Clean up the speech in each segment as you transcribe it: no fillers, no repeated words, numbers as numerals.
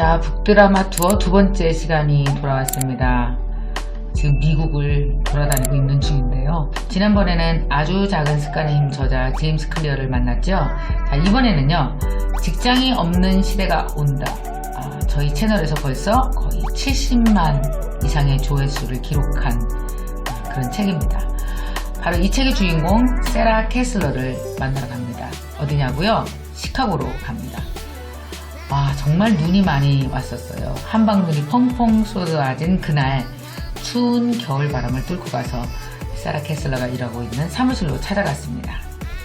자, 북드라마 투어 두 번째 시간이 돌아왔습니다. 지금 미국을 돌아다니고 있는 중인데요. 지난번에는 아주 작은 습관의 힘 저자 제임스 클리어를 만났죠. 자, 이번에는요. 직장이 없는 시대가 온다. 저희 채널에서 벌써 거의 70만 이상의 조회수를 기록한 그런 책입니다. 바로 이 책의 주인공 세라 캐슬러를 만나러 갑니다. 어디냐고요? 시카고로 갑니다. 정말 눈이 많이 왔었어요. 한방눈이 펑펑 쏟아진 그날 추운 겨울바람을 뚫고 가서 세라 캐슬러가 일하고 있는 사무실로 찾아갔습니다.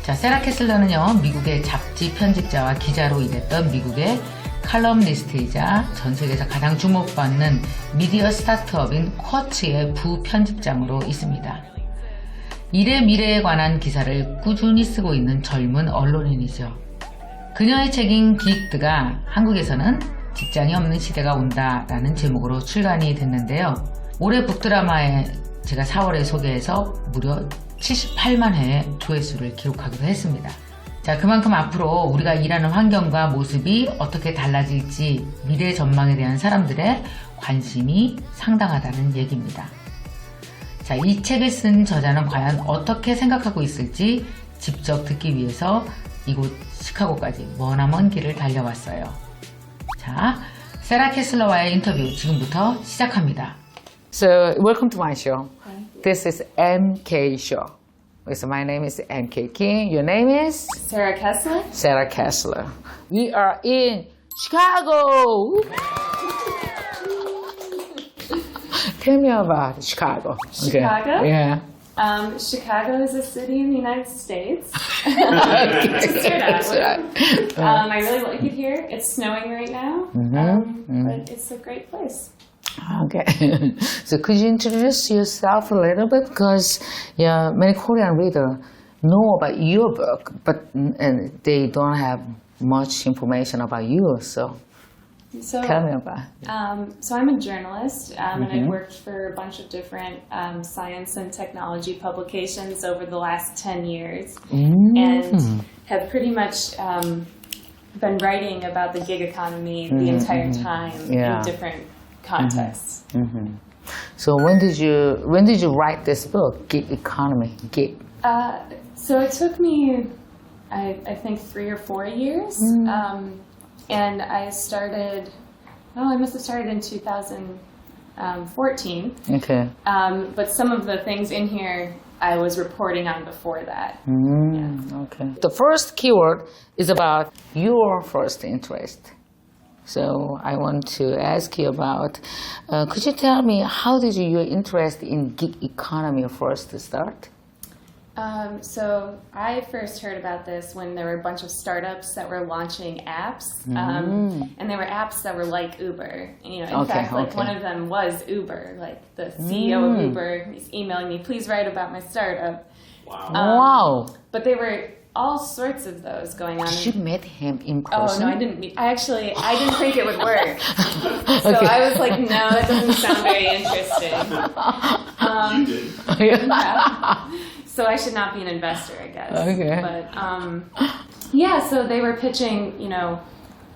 자, 세라 캐슬러는요, 미국의 잡지 편집자와 기자로 일했던 미국의 칼럼니스트이자 전 세계에서 가장 주목받는 미디어 스타트업인 쿼츠의 부편집장으로 있습니다. 일의 미래에 관한 기사를 꾸준히 쓰고 있는 젊은 언론인이죠. 그녀의 책인 기익드가 한국에서는 직장이 없는 시대가 온다라는 제목으로 출간이 됐는데요. 올해 북드라마에 제가 4월에 소개해서 무려 78만 회의 조회수를 기록하기도 했습니다. 자, 그만큼 앞으로 우리가 일하는 환경과 모습이 어떻게 달라질지 미래 전망에 대한 사람들의 관심이 상당하다는 얘기입니다. 자, 이 책을 쓴 저자는 과연 어떻게 생각하고 있을지 직접 듣기 위해서 이곳 시카고까지 머나먼 길을 달려왔어요. 자, 세라 캐슬러와의 인터뷰 지금부터 시작합니다. So, welcome to my show. This is MK Show. So my name is MK King. Your name is? Sarah Kessler. Sarah Kessler. We are in Chicago. Tell me about Chicago. Chicago? Okay. Yeah. Chicago is a city in the United States. Okay. To start out That's with. right. I really like it here. It's snowing right now, but it's a great place. Okay. So could you introduce yourself a little bit? Because many Korean readers know about your book, but they don't have much information about you. So tell me about it. So I'm a journalist, and I've worked for a bunch of different science and technology publications over the last 10 years, and have pretty much been writing about the gig economy the entire time in different contexts. So when did you write this book, Gig Economy? Gig. So it took me, I think, 3 or 4 years. And I started, I must have started in 2014. Okay. But some of the things in here I was reporting on before that. Okay. The first keyword is about your first interest. So I want to ask you about, could you tell me how did your interest in gig economy first start? So I first heard about this when there were a bunch of startups that were launching apps, and they were apps that were like Uber. And, in fact, one of them was Uber. Like the CEO of Uber is emailing me, please write about my startup. Wow. But they were all sorts of those going on. Did you meet him in person? Oh, no, I didn't. I didn't think it would work. So I was like, no, that doesn't sound very interesting. You did. Yeah. So I should not be an investor, I guess. Okay. But so they were pitching,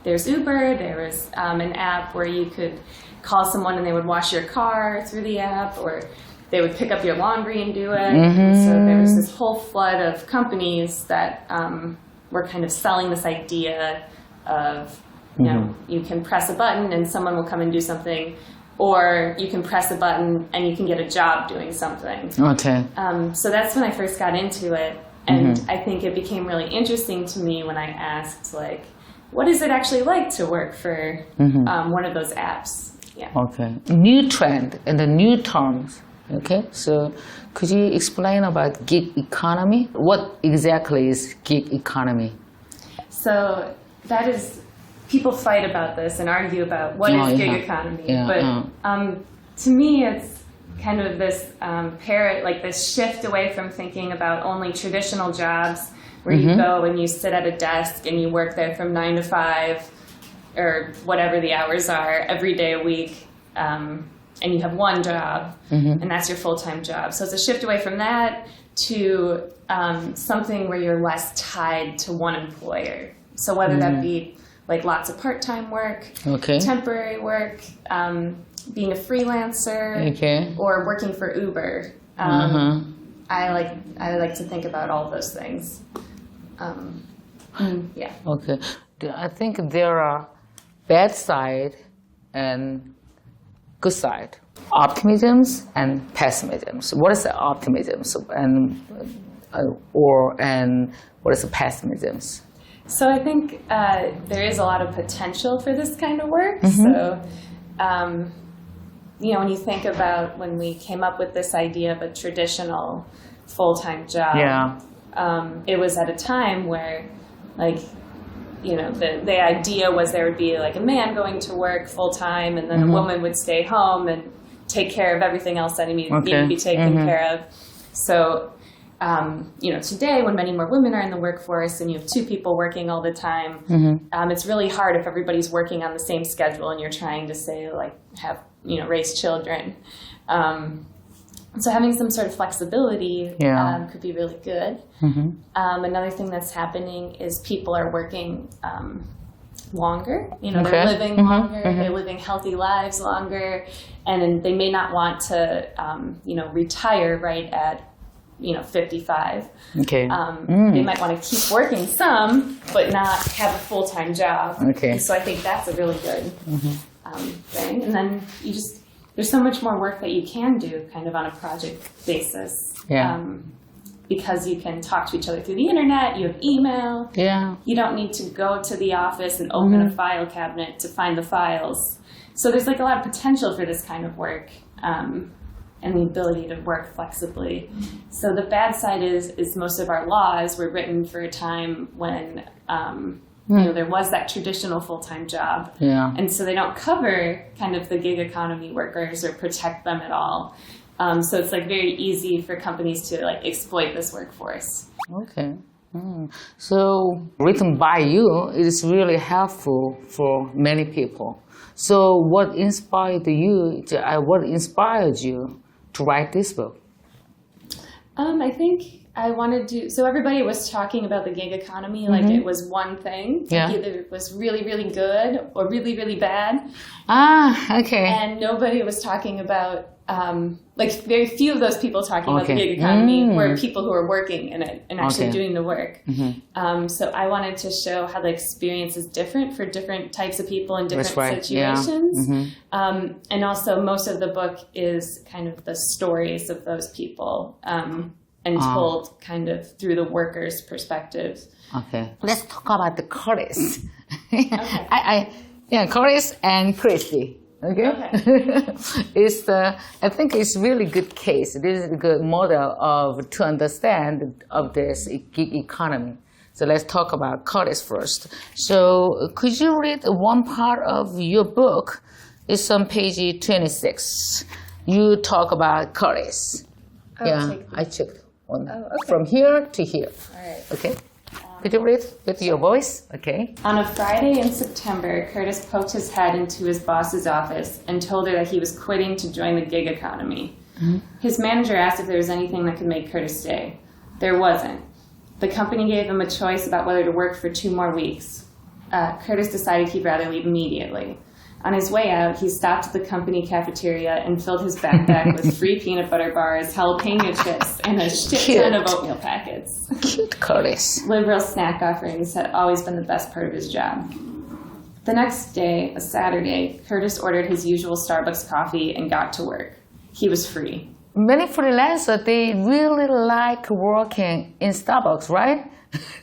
there's Uber, there was an app where you could call someone and they would wash your car through the app, or they would pick up your laundry and do it. So there was this whole flood of companies that were kind of selling this idea of, you can press a button and someone will come and do something, or you can press a button and you can get a job doing something. Okay. So that's when I first got into it. And I think it became really interesting to me when I asked, what is it actually like to work for one of those apps? Yeah. Okay. New trend and the new terms. Okay. So could you explain about gig economy? What exactly is gig economy? So that is, people fight about this and argue about what is gig economy. Yeah, but to me, it's kind of this this shift away from thinking about only traditional jobs where you go and you sit at a desk and you work there from 9 to 5 or whatever the hours are every day a week, and you have one job, and that's your full-time job. So it's a shift away from that to something where you're less tied to one employer. So whether that be like lots of part-time work, Okay. temporary work, being a freelancer, Okay. or working for Uber. I like to think about all those things. Yeah. Okay. I think there are bad side and good side. Optimisms and pessimisms. What is the optimisms and what is the pessimisms? So I think there is a lot of potential for this kind of work. So, when you think about when we came up with this idea of a traditional full-time job, it was at a time where, the idea was there would be like a man going to work full-time, and then a woman would stay home and take care of everything else that needed to be taken care of. So, today when many more women are in the workforce and you have two people working all the time, it's really hard if everybody's working on the same schedule and you're trying to raise children. So having some sort of flexibility could be really good. Another thing that's happening is people are working longer. They're living longer, they're living healthy lives longer, and they may not want to, retire right at 55. Okay. They might want to keep working some, but not have a full-time job. Okay. And so I think that's a really good thing. And then there's so much more work that you can do kind of on a project basis. Yeah. Because you can talk to each other through the internet, you have email. Yeah. You don't need to go to the office and open a file cabinet to find the files. So there's a lot of potential for this kind of work. And the ability to work flexibly. So the bad side is most of our laws were written for a time when there was that traditional full-time job. Yeah. And so they don't cover kind of the gig economy workers or protect them at all. So it's very easy for companies to exploit this workforce. Okay. So written by you, it is really helpful for many people. So what inspired you to write this book? I think I wanted to. So everybody was talking about the gig economy like it was one thing. Either it was really, really good or really, really bad. Okay. And nobody was talking about, very few of those people talking about the gig economy were people who were working in it and actually doing the work. So I wanted to show how the experience is different for different types of people in different situations. And also most of the book is kind of the stories of those people and told kind of through the workers' perspectives. Okay. Let's talk about the Curtis. Curtis and Christy. Okay. I think it's really good case. This is a good model to understand of this gig economy. So let's talk about Curtis first. So could you read one part of your book? It's on page 26. You talk about Curtis. I checked from here to here. All right. Okay. Could you read with your voice? Okay. On a Friday in September, Curtis poked his head into his boss's office and told her that he was quitting to join the gig economy. His manager asked if there was anything that could make Curtis stay. There wasn't. The company gave him a choice about whether to work for 2 more weeks. Curtis decided he'd rather leave immediately. On his way out, he stopped at the company cafeteria and filled his backpack with free peanut butter bars, jalapeno chips, and a shit ton of oatmeal packets. Cute Curtis. Liberal snack offerings had always been the best part of his job. The next day, a Saturday, Curtis ordered his usual Starbucks coffee and got to work. He was free. Many freelancers, they really like working in Starbucks, right?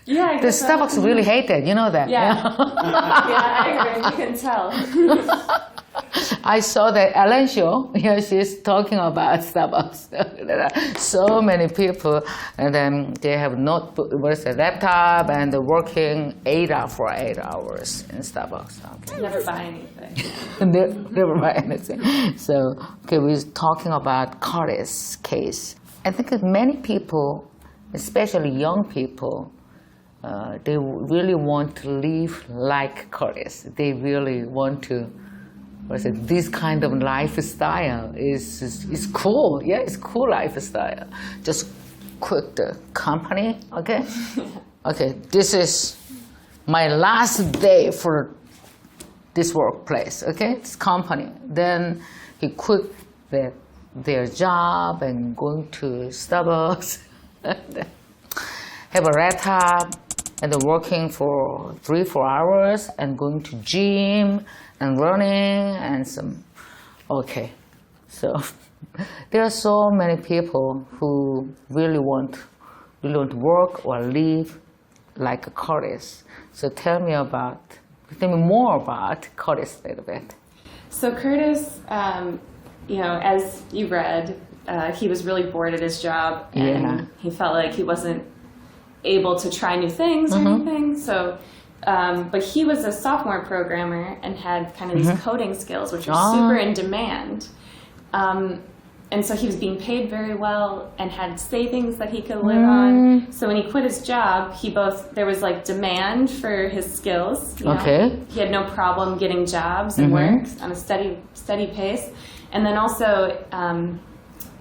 Yeah, I the Starbucks really hate it, you know that? Yeah, I agree. You can tell. I saw the Ellen show. She's talking about Starbucks. There are so many people, and then they have notebook, laptop, and they're working 8 hours in Starbucks. Okay. Never buy anything. Never buy anything. So, we're talking about Curtis' case. I think that many people, especially young people, they really want to live like Curtis. They really want to. This kind of lifestyle is cool. Yeah, it's cool lifestyle. Just quit the company, okay? Okay, this is my last day for this workplace, okay, this company. Then he quit their job and going to Starbucks, have a laptop, and then working for 3-4 hours, and going to gym and running and some. Okay, so there are so many people who really want to work or live like Curtis. So tell me more about Curtis a little bit. So Curtis, as you read, he was really bored at his job, and he felt like he wasn't able to try new things or anything. So, but he was a software programmer and had kind of these coding skills, which are super in demand. And so he was being paid very well and had savings that he could live on. So when he quit his job, there was like demand for his skills. Okay. He had no problem getting jobs and work on a steady pace. And then also,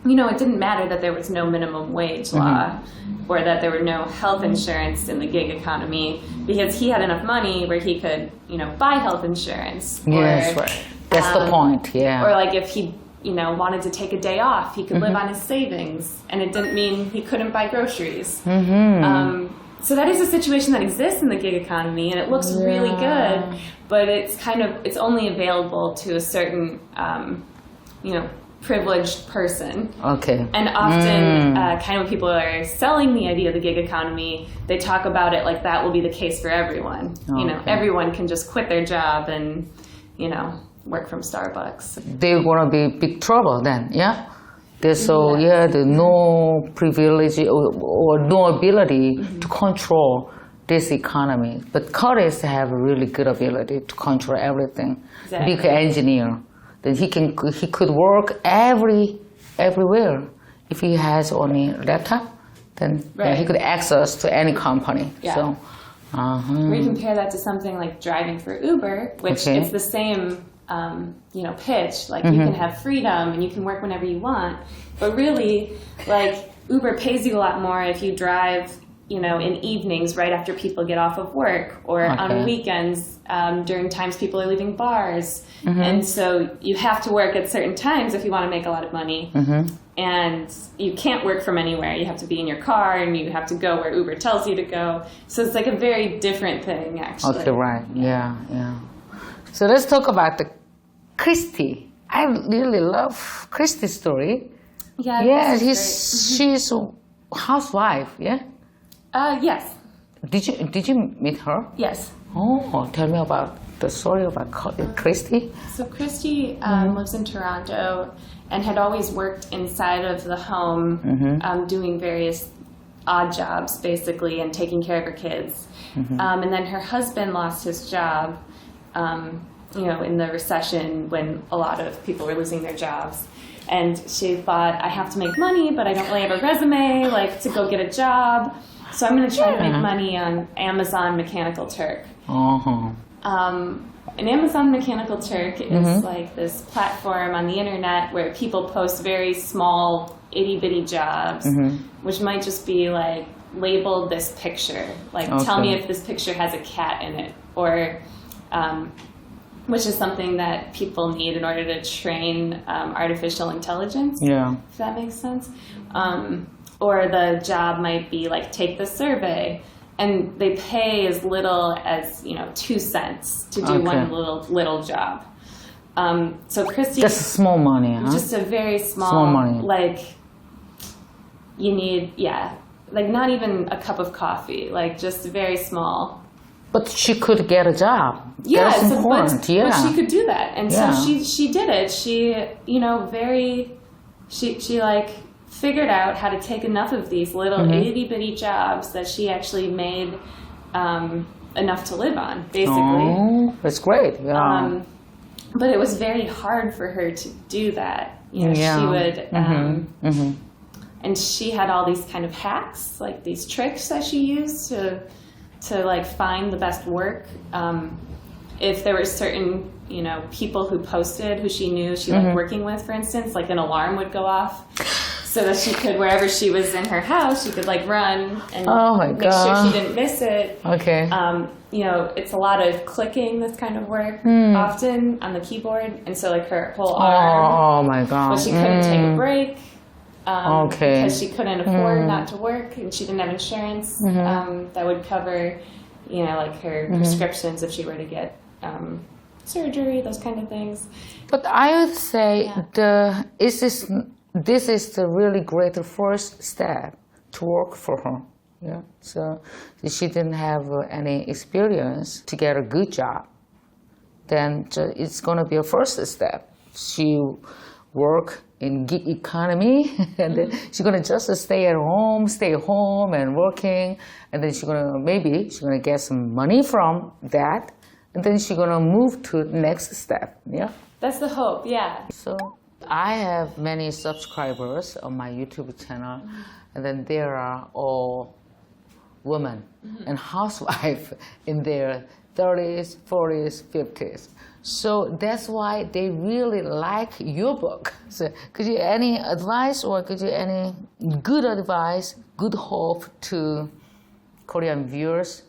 it didn't matter that there was no minimum wage law or that there were no health insurance in the gig economy, because he had enough money where he could, buy health insurance. Yes, right. That's the point, yeah. Or like if he wanted to take a day off, he could live on his savings, and it didn't mean he couldn't buy groceries. So that is a situation that exists in the gig economy, and it looks really good, but it's only available to a certain, privileged person. Okay. And often, kind of when people are selling the idea of the gig economy, they talk about it like that will be the case for everyone. Everyone can just quit their job and, work from Starbucks. They're gonna be big trouble then, yeah? There's no privilege or no ability to control this economy. But Curtis have a really good ability to control everything. Exactly. Big engineer. Then he could work everywhere. If he has only laptop, then he could access to any company. Yeah. So, we compare that to something like driving for Uber, which it's the same pitch. Like you can have freedom and you can work whenever you want. But really, like Uber pays you a lot more if you drive, in evenings right after people get off of work, or on weekends during times people are leaving bars. And so you have to work at certain times if you want to make a lot of money. And you can't work from anywhere. You have to be in your car and you have to go where Uber tells you to go. So it's like a very different thing, actually. Okay, right. Yeah. So let's talk about the Christy. I really love Christy's story. Yeah, she's a housewife, yeah? Yes. Did you meet her? Yes. Oh, tell me about the story about Christy. So Christy lives in Toronto and had always worked inside of the home, doing various odd jobs, basically, and taking care of her kids. And then her husband lost his job, in the recession when a lot of people were losing their jobs. And she thought, I have to make money, but I don't really have a resume, to go get a job. So I'm going to try to make money on Amazon Mechanical Turk. And Amazon Mechanical Turk is like this platform on the internet where people post very small, itty-bitty jobs, which might just be labeled this picture. Tell me if this picture has a cat in it, or which is something that people need in order to train artificial intelligence. Yeah. If that makes sense. Or the job might be take the survey, and they pay as little as 2 cents to do one little job. So Christy, just small money, huh? Just a very small money. You need not even a cup of coffee, just very small. But she could get a job. Yeah, that's important. But she could do that, and so she did it. She she figured out how to take enough of these little itty-bitty jobs that she actually made enough to live on, basically. Oh, that's great. Yeah. But it was very hard for her to do that. She would, and she had all these kind of hacks, these tricks that she used to find the best work. If there were certain people who posted who she knew she liked working with, for instance, an alarm would go off. so that she could, wherever she was in her house, she could like run and Oh my make sure God. she didn't miss it. Okay. You know, it's a lot of clicking, this kind of work, often on the keyboard, and so like her whole arm. Oh my God. But she couldn't take a break. Okay. Because she couldn't afford not to work, and she didn't have insurance that would cover, you know, like her prescriptions if she were to get surgery, those kind of things. But I would say this is the really great first step to work for her. Yeah. So if she didn't have any experience to get a good job, then it's going to be a first step. She work in gig economy, and then she's gonna just stay home and working, and then she's gonna get some money from that, and then she's gonna move to the next step. Yeah. That's the hope. Yeah. So I have many subscribers on my YouTube channel, and then there are all women and housewives in their 30s, 40s, 50s. So that's why they really like your book. So could you any advice or could you any good advice, good hope to Korean viewers,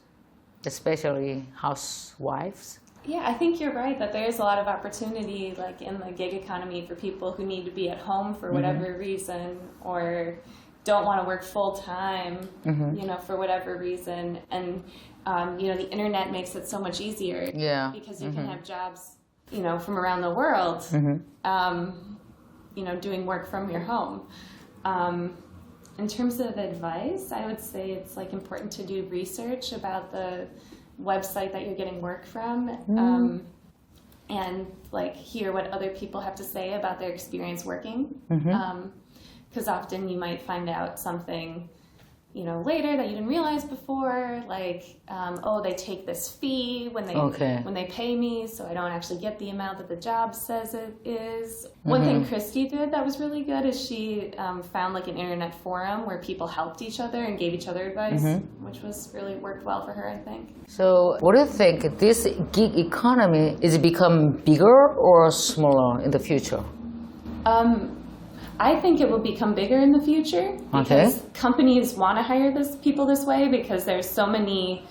especially housewives? Yeah, I think you're right that there is a lot of opportunity like in the gig economy for people who need to be at home for whatever reason or don't want to work full time, you know, for whatever reason. And you know, the internet makes it so much easier. Yeah. Because you can have jobs, you know, from around the world, you know, doing work from your home. In terms of advice, I would say it's like important to do research about the website that you're getting work from, and like hear what other people have to say about their experience working. Because often you might find out something, you know, later that you didn't realize before, like, oh, they take this fee when they pay me, so I don't actually get the amount that the job says it is. One thing Christy did that was really good is she found like an internet forum where people helped each other and gave each other advice, which was really worked well for her, I think. So what do you think? This gig economy is become bigger or smaller in the future? I think it will become bigger in the future because companies want to hire people this way because there's so many,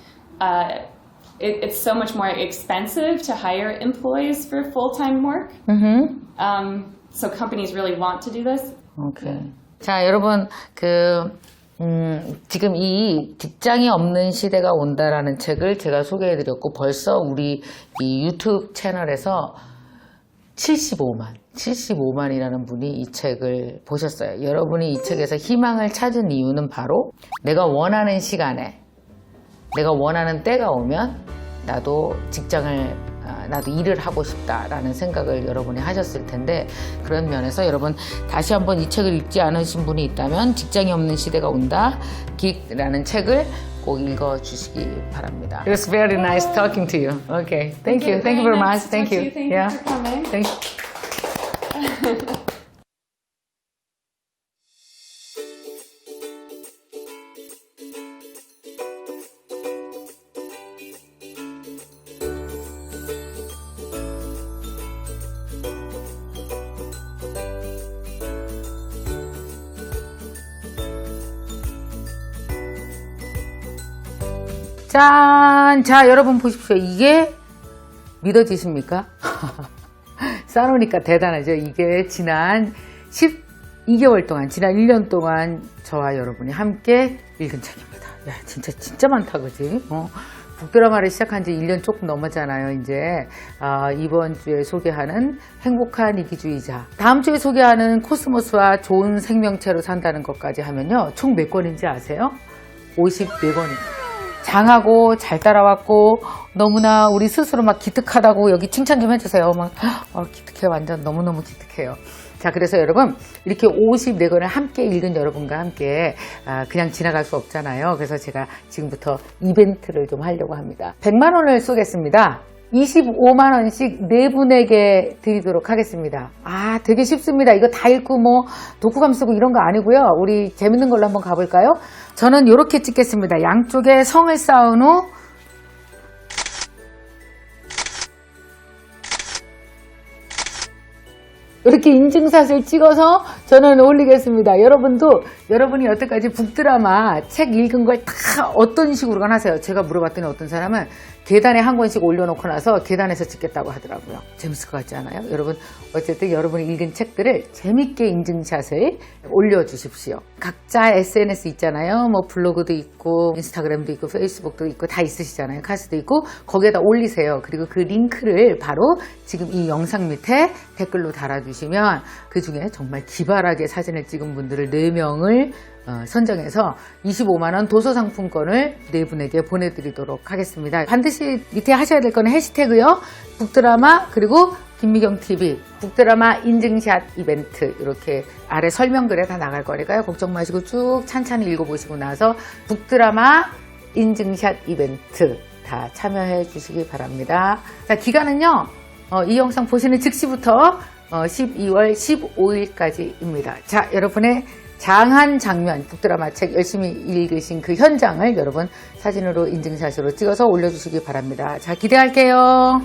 it's so much more expensive to hire employees for full-time work. So companies really want to do this. Okay. 자, 여러분, 지금 이 직장이 없는 시대가 온다라는 책을 제가 소개해드렸고 벌써 우리 이 유튜브 채널에서 75만이라는 분이 이 책을 보셨어요. 여러분이 이 책에서 희망을 찾은 이유는 바로 내가 원하는 시간에 내가 원하는 때가 오면 나도 일을 하고 싶다라는 생각을 여러분이 하셨을 텐데 그런 면에서 여러분 다시 한번 이 책을 읽지 않으신 분이 있다면 직장이 없는 시대가 온다 긱라는 책을 꼭 읽어주시기 바랍니다. It was very nice talking to you. Okay, thank you very much. Thank you. Thank you for coming. Thank you. 짠! 자, 여러분 보십시오. 이게 믿어지십니까? 싸놓으니까 대단하죠. 이게 지난 12개월 동안, 지난 1년 동안 저와 여러분이 함께 읽은 책입니다. 야, 진짜 많다, 그지? 북드라마를 시작한 지 1년 조금 넘었잖아요, 이제. 이번 주에 소개하는 행복한 이기주의자. 다음 주에 소개하는 코스모스와 좋은 생명체로 산다는 것까지 하면요. 총 몇 권인지 아세요? 54권입니다. 장하고 잘 따라왔고 너무나 우리 스스로 막 기특하다고 여기 칭찬 좀 해주세요. 기특해요. 완전 너무너무 기특해요. 자, 그래서 여러분 이렇게 54권을 함께 읽은 여러분과 함께 그냥 지나갈 수 없잖아요. 그래서 제가 지금부터 이벤트를 좀 하려고 합니다. 100만 원을 쏘겠습니다. 25만 원씩 4분에게 드리도록 하겠습니다. 되게 쉽습니다. 이거 다 읽고 독후감 쓰고 이런 거 아니고요. 우리 재밌는 걸로 한번 가볼까요? 저는 이렇게 찍겠습니다. 양쪽에 성을 쌓은 후 이렇게 인증샷을 찍어서 저는 올리겠습니다. 여러분이 여태까지 북드라마 책 읽은 걸 다 어떤 식으로건 하세요. 제가 물어봤더니 어떤 사람은 계단에 한 권씩 올려놓고 나서 계단에서 찍겠다고 하더라고요. 재밌을 것 같지 않아요? 여러분, 어쨌든 여러분이 읽은 책들을 재밌게 인증샷을 올려주십시오. 각자 SNS 있잖아요. 뭐 블로그도 있고 인스타그램도 있고 페이스북도 있고 다 있으시잖아요. 카스도 있고 거기에다 올리세요. 그리고 그 링크를 바로 지금 이 영상 밑에 댓글로 달아주시면 그 중에 정말 기발하게 사진을 찍은 분들을 4명을 선정해서 25만원 도서상품권을 4분에게 보내드리도록 하겠습니다. 반드시 밑에 하셔야 될 거는 해시태그요. 북드라마 그리고 김미경TV 북드라마 인증샷 이벤트 이렇게 아래 설명글에 다 나갈 거니까요. 걱정 마시고 쭉 찬찬히 읽어보시고 나서 북드라마 인증샷 이벤트 다 참여해 주시기 바랍니다. 자, 기간은요. 이 영상 보시는 즉시부터 12월 15일까지입니다. 자, 여러분의 장한 장면, 북드라마 책 열심히 읽으신 그 현장을 여러분 사진으로 인증샷으로 찍어서 올려주시기 바랍니다. 자, 기대할게요.